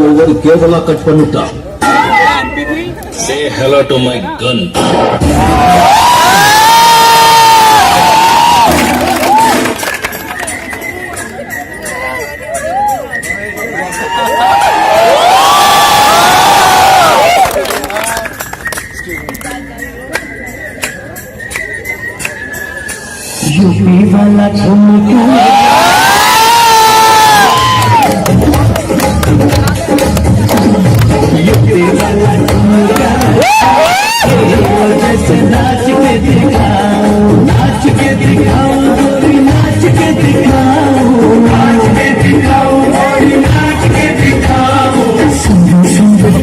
ஒவ்வொரு கேபிளா கட் பண்ணிட்டா. Say hello to my gun. UP वाला झुमका यूपी वाला झुमका जैसे नाच के दिखाओ, नाच के दिखाओ गोरी, नाच के दिखाओ, नाच के दिखाओ गोरी, नाच के दिखाओ। सुंदर सुंदर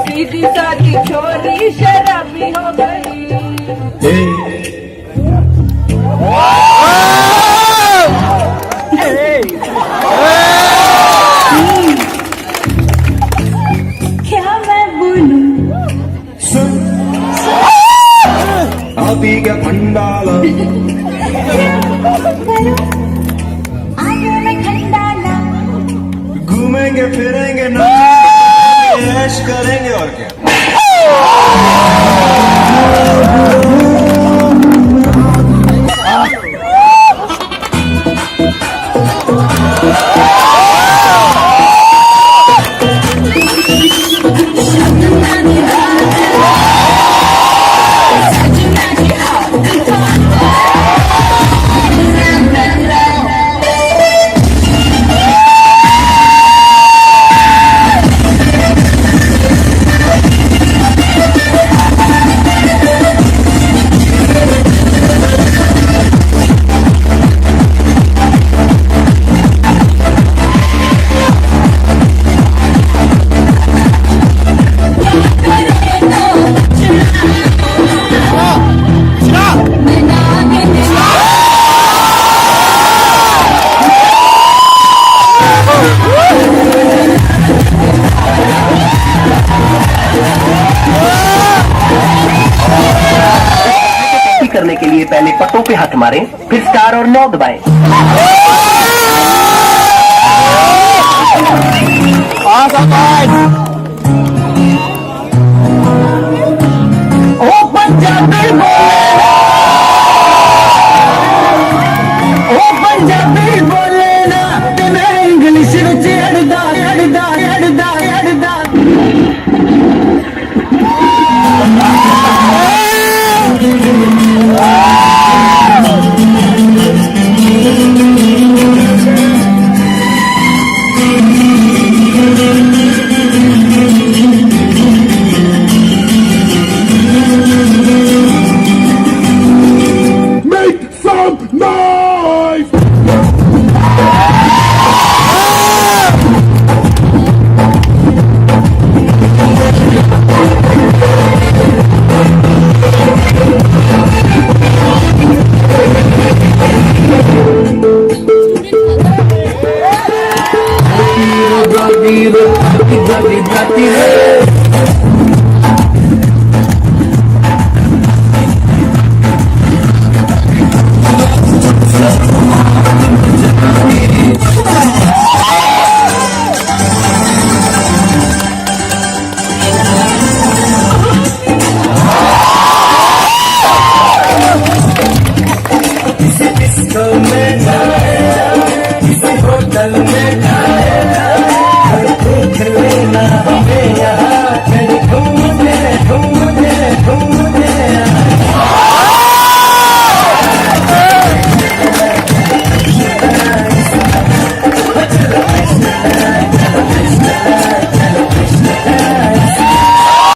सीधी सादी छोरी शराबी हो गई। क्या मैं बोलूं? अभी क्या खंडाला आगे में खंडाला घूमेंगे फिरेंगे ना ऐश करेंगे और क्या। करने के लिए पहले पत्तों पे हाथ मारें, फिर स्टार और 9 दबाएं। ओ पंजाबी बोले ना, मैं इंग्लिश विच अड़दा अड़दा अड़दा अड़दा। Make some noise! Gadi, gadi, gadi, gadi,